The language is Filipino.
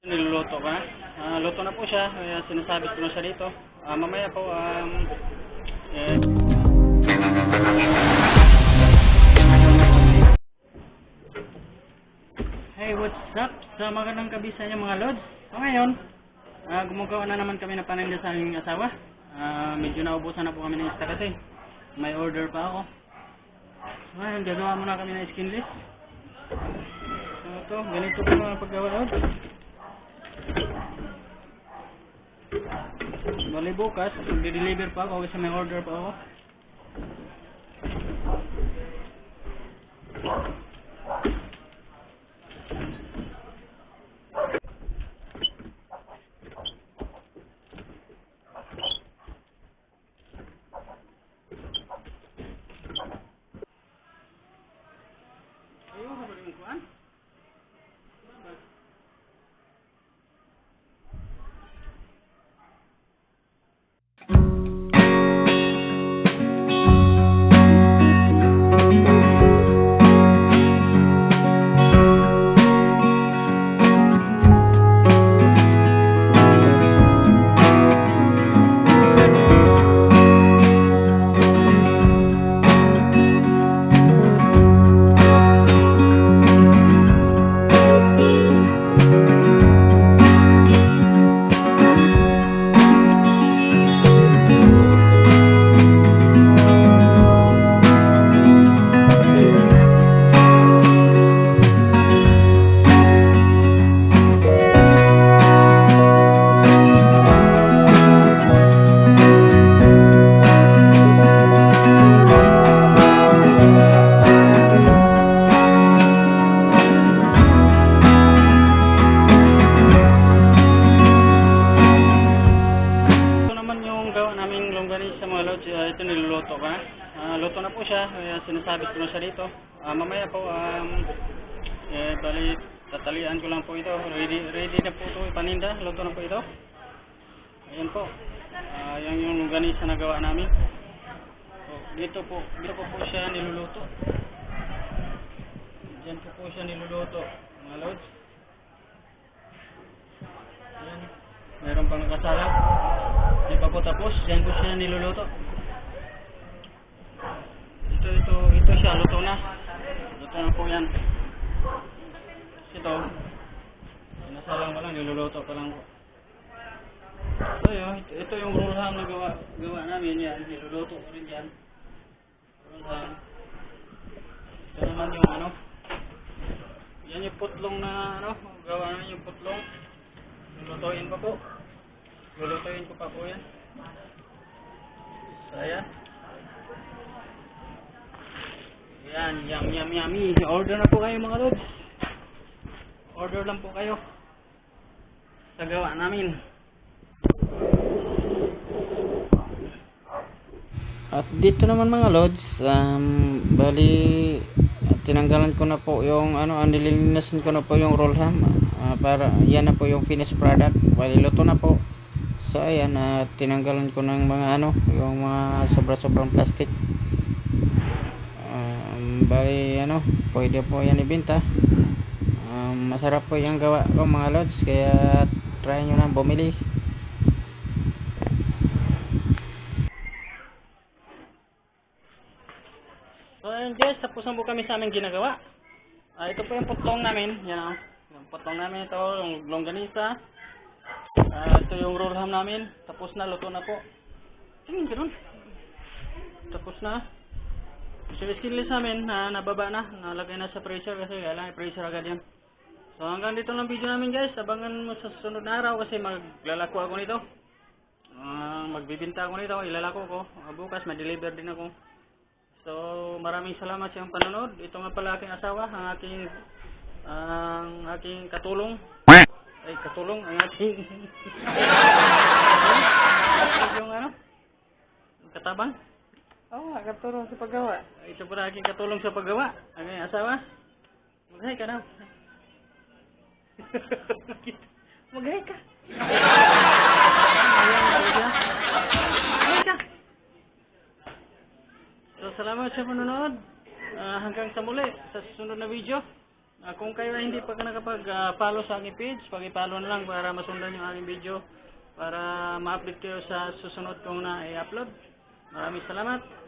Niluluto ka na? Luto na po siya. Sinasabit ko na siya dito. Mamaya po, eh, hey, what's up? Sa magandang gabi sa inyo mga lods. So ngayon, gumagawa na naman kami ng paninda sa aming asawa. Medyo naubusan na po kami ng isda kasi may order pa ako. So ngayon, gagawa muna kami ng skinless. So ito, ganito po mga paggawa lods. Bali bukas, di-deliver pa ako kasi may order pa ako. Ayun, habang yung kuhan. Ito niluluto ka na? Luto na po siya. Sinasabit ko na siya dito. Mamaya po, bali, tatalian ko lang po ito. Ready na po ito ipaninda. Luto na po ito. Ayan po. Yan yung longganisa na gawa namin. So, dito po siya niluluto. Diyan po siya niluluto, mga lods. Ayan. Meron pang nakasala. Hindi pa po tapos. Diyan po siya niluluto. Ito siya, luto na. Luto na po yan. Ito, sinasalang pa lang, niluluto pa lang po. So yun, ito yung roll ham na gawa namin yan. Niluluto ko rin yan. Roll ham. Ito naman yung ano. Yan yung putlong na ano, gawa namin yung putlong. Lulutuin pa po. Lulutuin ko pa po yan. So ayan. Yan, yummy. Order na po kayo mga lods. Order lang po kayo sa gawa namin. At dito naman mga lods, bali tinanggalan ko na po yung nililinasan ko na po yung roll ham, para yan na po yung finished product. Bali luto na po. So ayan, tinanggalan ko ng mga yung mga sobrang plastic. Bali pwede po yan ibenta. Masarap po yung gawa ko mga lods, kaya try nyo na bumili. So ayun guys, tapos na po kami sa aming ginagawa. Ito po yung putlong namin. Yan yung putlong namin, ito yung longganisa. Ito yung roll ham namin. Tapos na, luto na po. Tingin ganun. Tapos na. So skinless namin, nababa na, nalagay na sa freezer kasi kailangan i-freezer agad yan. So hanggang dito lang video namin guys. Abangan mo sa susunod na araw kasi maglalako ako nito. Magbibinta ako nito, ilalako ko. Bukas ma-deliver din ako. So maraming salamat sa iyong panonood. Ito nga pala aking asawa, ang aking katulong. Ay katulong, ang aking yung katabang. Katulong sa paggawa. Ito pala aking katulong sa paggawa. Ang aking asawa. Mag-hi ka na. Mag-hi ka. Mag-hi ka. So salamat sa panonood. Hanggang sa muli sa susunod na video. Kung kayo ay hindi pa nakapag-follow sa aking page, paki-follow na lang para masundan yung aking video para ma-update kayo sa susunod kong na i-upload. Maraming salamat.